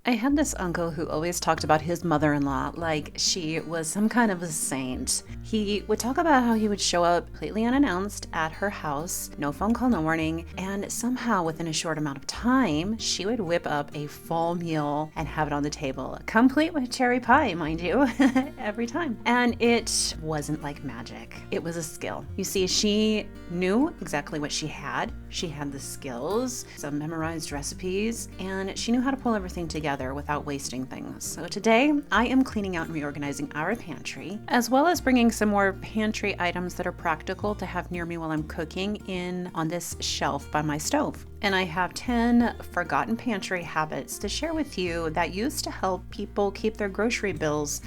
I had this uncle who always talked about his mother-in-law like she was some kind of a saint. He would talk about how he would show up completely unannounced at her house, no phone call, no warning, and somehow within a short amount of time, she would whip up a full meal and have it on the table, complete with cherry pie, mind you, every time. And it wasn't like magic. It was a skill. You see, she knew exactly what she had. She had the skills, some memorized recipes, and she knew how to pull everything together without wasting things. So today, I am cleaning out and reorganizing our pantry, as well as bringing some more pantry items that are practical to have near me while I'm cooking in on this shelf by my stove. And I have 10 forgotten pantry habits to share with you that used to help people keep their grocery bills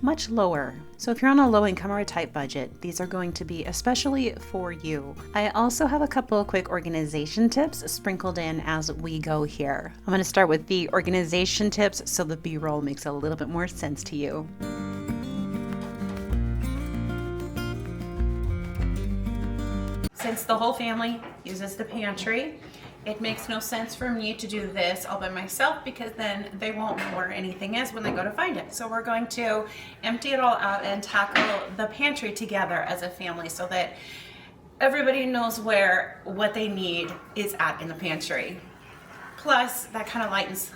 much lower. So if you're on a low income or a tight budget, these are going to be especially for you. I also have a couple of quick organization tips sprinkled in as we go here. I'm going to start with the organization tips so the B-roll makes a little bit more sense to you. Since the whole family uses the pantry, it makes no sense for me to do this all by myself because then they won't know where anything is when they go to find it. So we're going to empty it all out and tackle the pantry together as a family so that everybody knows where what they need is at in the pantry. Plus, that kind of lightens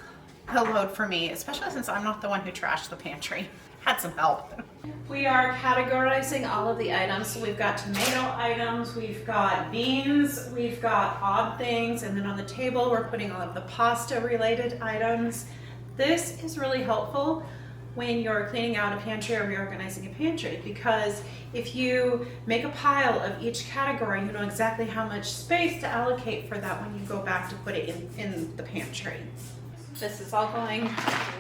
the load for me, especially since I'm not the one who trashed the pantry. Had some help. We are categorizing all of the items. So we've got tomato items, we've got beans, we've got odd things, and then on the table we're putting all of the pasta related items. This is really helpful when you're cleaning out a pantry or reorganizing a pantry, because if you make a pile of each category, you know exactly how much space to allocate for that when you go back to put it in the pantry. This is all going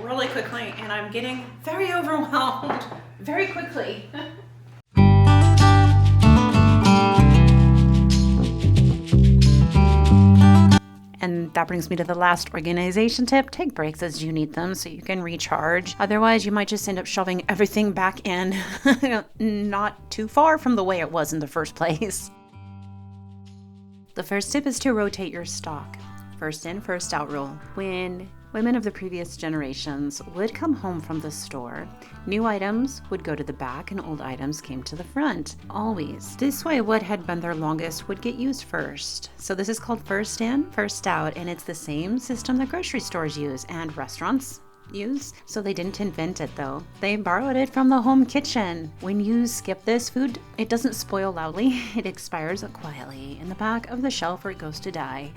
really quickly and I'm getting very overwhelmed very quickly. And that brings me to the last organization tip. Take breaks as you need them so you can recharge. Otherwise, you might just end up shoving everything back in, not too far from the way it was in the first place. The first tip is to rotate your stock. First in, first out rule. When women of the previous generations would come home from the store, new items would go to the back and old items came to the front. Always. This way, what had been their longest would get used first. So this is called first in, first out, and it's the same system that grocery stores use and restaurants use. So they didn't invent it though. They borrowed it from the home kitchen. When you skip this food, it doesn't spoil loudly. It expires quietly in the back of the shelf where it goes to die.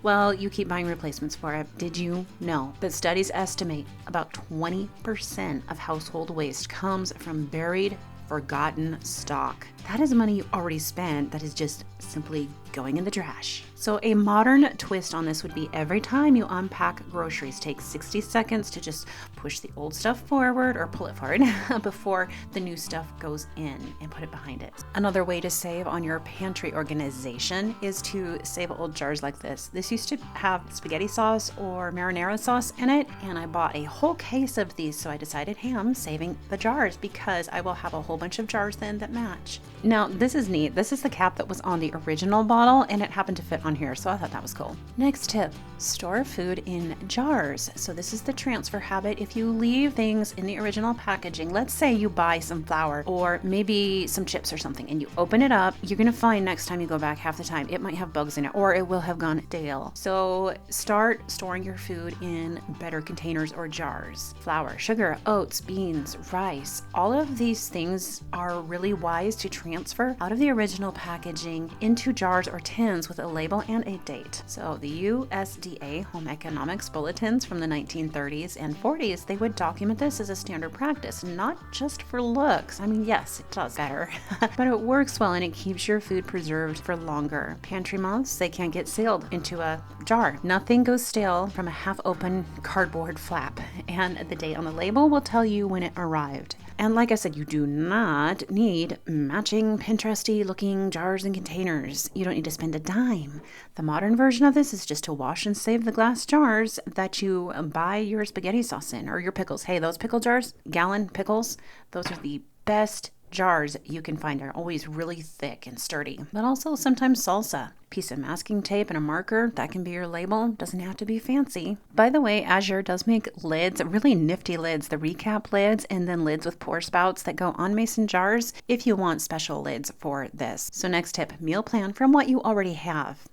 Well, you keep buying replacements for it. Did you know that studies estimate about 20% of household waste comes from buried, forgotten stock? That is money you already spent that is just simply going in the trash. So a modern twist on this would be every time you unpack groceries, take 60 seconds to just push the old stuff forward or pull it forward before the new stuff goes in and put it behind it. Another way to save on your pantry organization is to save old jars like this. This used to have spaghetti sauce or marinara sauce in it, and I bought a whole case of these, so I decided, hey, I'm saving the jars because I will have a whole bunch of jars then that match. Now, this is neat. This is the cap that was on the original bottle, and it happened to fit on here, so I thought that was cool. Next tip, store food in jars. So this is the transfer habit. If you leave things in the original packaging, let's say you buy some flour or maybe some chips or something, and you open it up, you're gonna find next time you go back half the time, it might have bugs in it, or it will have gone stale. So start storing your food in better containers or jars. Flour, sugar, oats, beans, rice, all of these things are really wise to transfer out of the original packaging into jars or tins with a label and a date. So the USDA Home Economics Bulletins from the 1930s and 40s, they would document this as a standard practice, not just for looks. I mean, yes, it does better, but it works well and it keeps your food preserved for longer. Pantry moths, they can't get sealed into a jar. Nothing goes stale from a half-open cardboard flap, and the date on the label will tell you when it arrived. And like I said, you do not need matching Pinteresty looking jars and containers. You don't need to spend a dime. The modern version of this is just to wash and save the glass jars that you buy your spaghetti sauce in, or your pickles. Hey, those pickle jars, gallon pickles, those are the best jars you can find. Are always really thick and sturdy, but also sometimes salsa. Piece of masking tape and a marker, that can be your label. Doesn't have to be fancy. By the way, Azure does make lids, really nifty lids, the recap lids, and then lids with pour spouts that go on mason jars if you want special lids for this. So next tip, meal plan from what you already have.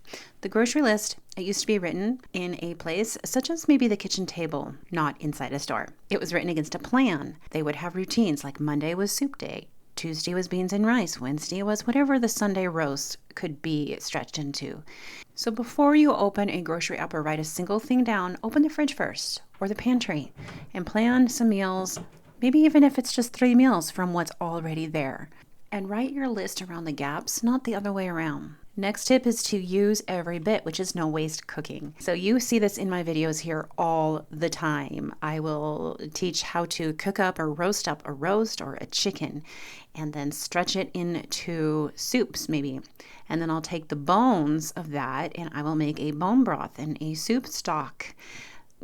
The grocery list, it used to be written in a place such as maybe the kitchen table, not inside a store. It was written against a plan. They would have routines like Monday was soup day, Tuesday was beans and rice, Wednesday was whatever the Sunday roast could be stretched into. So before you open a grocery app or write a single thing down, open the fridge first or the pantry and plan some meals, maybe even if it's just 3 meals from what's already there. And write your list around the gaps, not the other way around. Next tip is to use every bit, which is no waste cooking. So you see this in my videos here all the time. I will teach how to cook up or roast up a roast or a chicken and then stretch it into soups maybe. And then I'll take the bones of that and I will make a bone broth and a soup stock.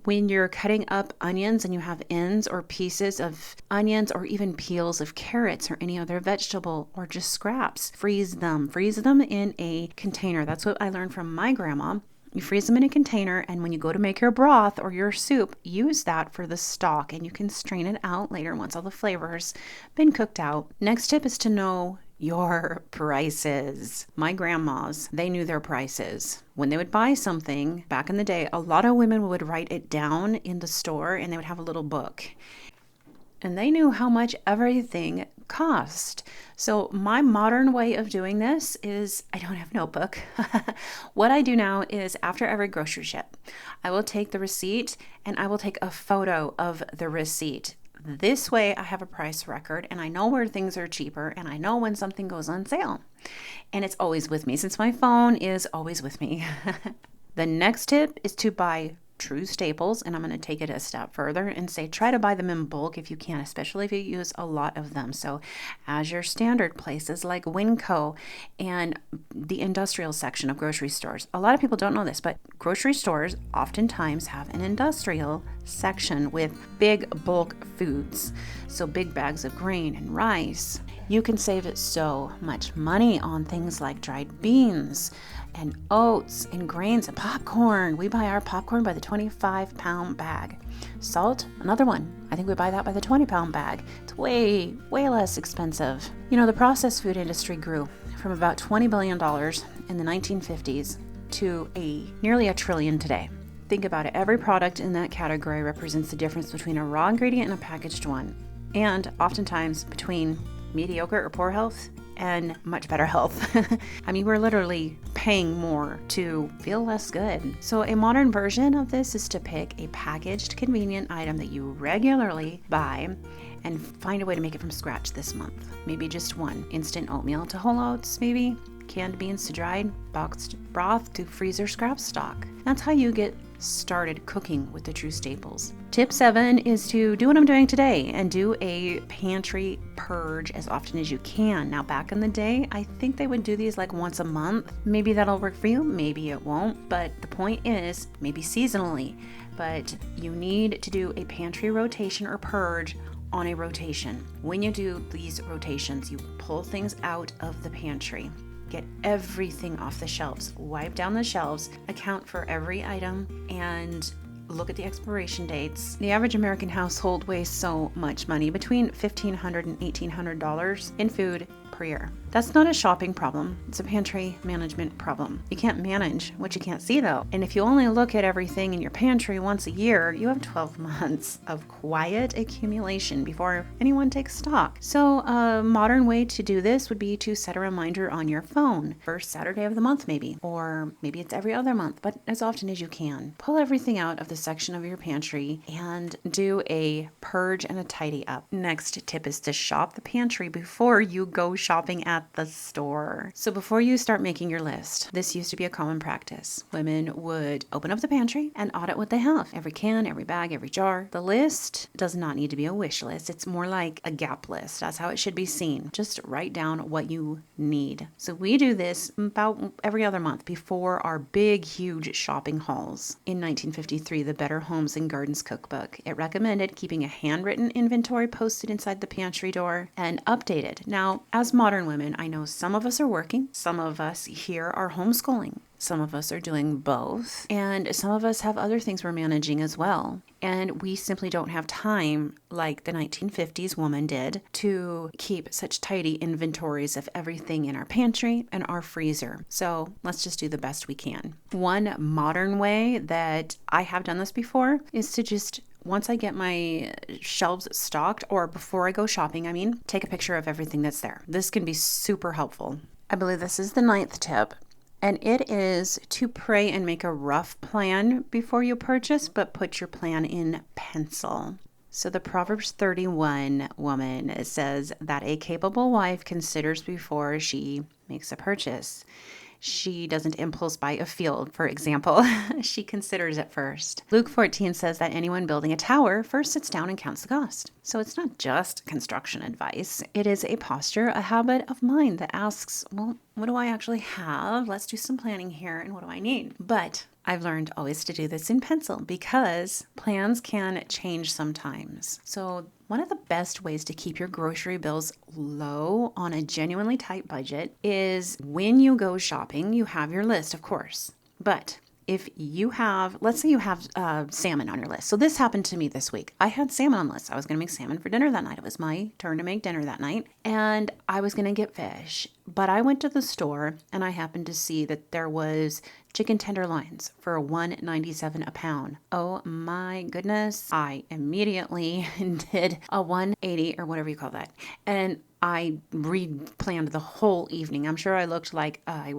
When you're cutting up onions and you have ends or pieces of onions or even peels of carrots or any other vegetable or just scraps, freeze them. Freeze them in a container. That's what I learned from my grandma. You freeze them in a container, and when you go to make your broth or your soup, use that for the stock, and you can strain it out later once all the flavors been cooked out. Next tip is to know your prices. My grandmas, they knew their prices. When they would buy something back in the day, a lot of women would write it down in the store and they would have a little book. And they knew how much everything cost. So my modern way of doing this is I don't have a notebook. What I do now is after every grocery ship, I will take the receipt and I will take a photo of the receipt. This way I have a price record and I know where things are cheaper and I know when something goes on sale. And it's always with me since my phone is always with me. The next tip is to buy true staples, and I'm going to take it a step further and say try to buy them in bulk if you can, especially if you use a lot of them. So as your standard places like Winco and the industrial section of grocery stores. A lot of people don't know this, but grocery stores oftentimes have an industrial section with big bulk foods. So big bags of grain and rice. You can save so much money on things like dried beans and oats and grains and popcorn. We buy our popcorn by the 25-pound bag. Salt, another one. I think we buy that by the 20-pound bag. It's way, way less expensive. You know, the processed food industry grew from about $20 billion in the 1950s to nearly $1 trillion today. Think about it. Every product in that category represents the difference between a raw ingredient and a packaged one. And oftentimes between mediocre or poor health and much better health. I mean, we're literally paying more to feel less good. So a modern version of this is to pick a packaged, convenient item that you regularly buy and find a way to make it from scratch this month. Maybe just one. Instant oatmeal to whole oats, maybe. Canned beans to dried, boxed broth to freezer scrap stock. That's how you get started cooking with the true staples. Tip 7 is to do what I'm doing today and do a pantry purge as often as you can. Now, back in the day, I think they would do these like once a month. Maybe that'll work for you, maybe it won't, but the point is maybe seasonally, but you need to do a pantry rotation or purge on a rotation. When you do these rotations, you pull things out of the pantry. Get everything off the shelves, wipe down the shelves, account for every item, and look at the expiration dates. The average American household wastes so much money, between $1,500 and $1,800 in food per year. That's not a shopping problem. It's a pantry management problem. You can't manage what you can't see though. And if you only look at everything in your pantry once a year, you have 12 months of quiet accumulation before anyone takes stock. So a modern way to do this would be to set a reminder on your phone. First Saturday of the month maybe, or maybe it's every other month, but as often as you can. Pull everything out of the section of your pantry and do a purge and a tidy up. Next tip is to shop the pantry before you go shopping at the store. So before you start making your list, this used to be a common practice. Women would open up the pantry and audit what they have. Every can, every bag, every jar. The list does not need to be a wish list. It's more like a gap list. That's how it should be seen. Just write down what you need. So we do this about every other month before our big, huge shopping hauls. In 1953, the Better Homes and Gardens cookbook, it recommended keeping a handwritten inventory posted inside the pantry door and updated. Now, as as modern women, I know some of us are working, some of us here are homeschooling, some of us are doing both, and some of us have other things we're managing as well. And we simply don't have time, like the 1950s woman did, to keep such tidy inventories of everything in our pantry and our freezer. So let's just do the best we can. One modern way that I have done this before is to just, once I get my shelves stocked, or before I go shopping, take a picture of everything that's there. This can be super helpful. I believe this is the 9th tip. And it is to pray and make a rough plan before you purchase, but put your plan in pencil. So the Proverbs 31 woman says that a capable wife considers before she makes a purchase. She doesn't impulse buy a field, for example. She considers it first. Luke 14 says that anyone building a tower first sits down and counts the cost. So it's not just construction advice. It is a posture, a habit of mind that asks, well, what do I actually have? Let's do some planning here, and what do I need? But I've learned always to do this in pencil because plans can change sometimes. So one of the best ways to keep your grocery bills low on a genuinely tight budget is when you go shopping, you have your list, of course. But if you have, let's say you have salmon on your list. So this happened to me this week. I had salmon on the list. I was going to make salmon for dinner that night. It was my turn to make dinner that night. And I was going to get fish. But I went to the store and I happened to see that there was chicken tenderloins for $1.97 a pound. Oh my goodness. I immediately did a 180 or whatever you call that. And I re-planned the whole evening. I'm sure I looked like I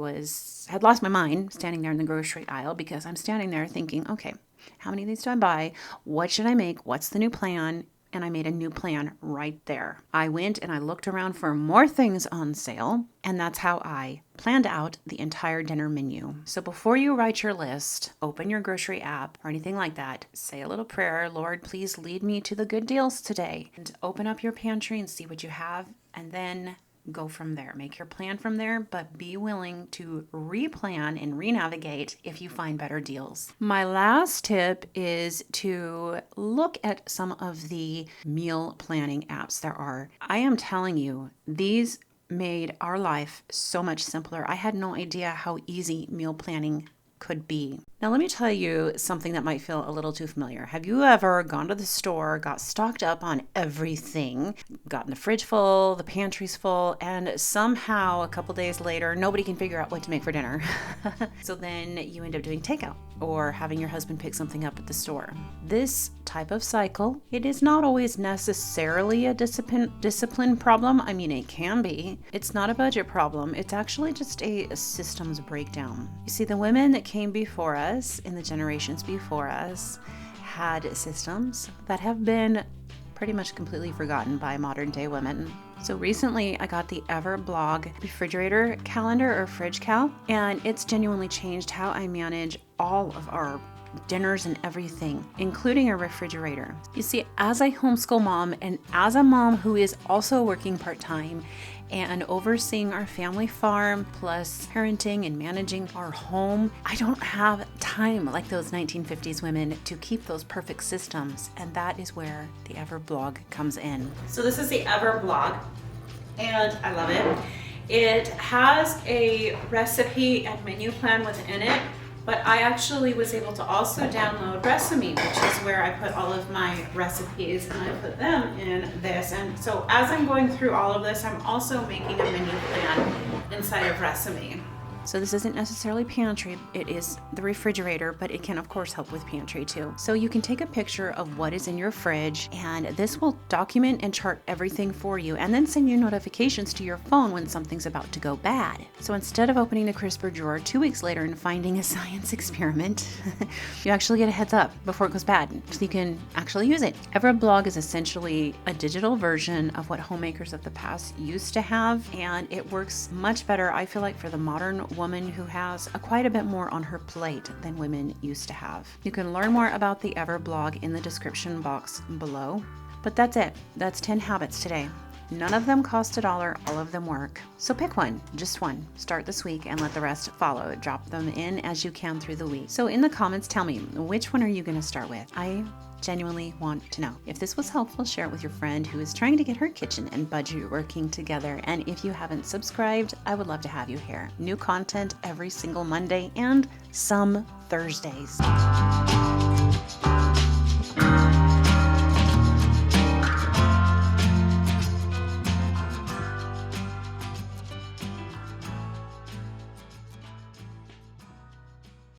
had lost my mind standing there in the grocery aisle, because I'm standing there thinking, okay, how many of these do I buy? What should I make? What's the new plan? And I made a new plan right there. I went and I looked around for more things on sale, and that's how I planned out the entire dinner menu. So before you write your list, open your grocery app or anything like that, say a little prayer, Lord, please lead me to the good deals today, and open up your pantry and see what you have, and then go from there. Make your plan from there, but be willing to replan and renavigate if you find better deals. My last tip is to look at some of the meal planning apps there are. I am telling you, these made our life so much simpler. I had no idea how easy meal planning could be. Now, let me tell you something that might feel a little too familiar. Have you ever gone to the store, got stocked up on everything, gotten the fridge full, the pantry's full, and somehow a couple days later, nobody can figure out what to make for dinner? So then you end up doing takeout or having your husband pick something up at the store. This type of cycle, it is not always necessarily a discipline problem. It can be. It's not a budget problem. It's actually just a systems breakdown. You see, the women that came before us, in the generations before us, had systems that have been pretty much completely forgotten by modern day women. So recently I got the Everblog refrigerator calendar, or fridge cal, and it's genuinely changed how I manage all of our dinners and everything, including a refrigerator. You see, as a homeschool mom and as a mom who is also working part-time and overseeing our family farm, plus parenting and managing our home, I don't have time like those 1950s women to keep those perfect systems. And that is where the Everblog comes in. So this is the Everblog, and I love it. It has a recipe and menu plan within it, but I actually was able to also download Recipe, which is where I put all of my recipes, and I put them in this. And so as I'm going through all of this, I'm also making a menu plan inside of Recipe. So this isn't necessarily pantry, it is the refrigerator, but it can of course help with pantry too. So you can take a picture of what is in your fridge, and this will document and chart everything for you, and then send you notifications to your phone when something's about to go bad. So instead of opening the crisper drawer 2 weeks later and finding a science experiment, you actually get a heads up before it goes bad, so you can actually use it. Everblog is essentially a digital version of what homemakers of the past used to have, and it works much better, I feel like, for the modern woman who has quite a bit more on her plate than women used to have. You can learn more about the Everblog in the description box below. But that's it. That's 10 habits today. None of them cost $1, all of them work. So pick one, just one. Start this week and let the rest follow. Drop them in as you can through the week. So in the comments, tell me, which one are you going to start with? I Genuinely want to know. If this was helpful, share it with your friend who is trying to get her kitchen and budget working together. And if you haven't subscribed, I would love to have you here. New content every single Monday and some Thursdays.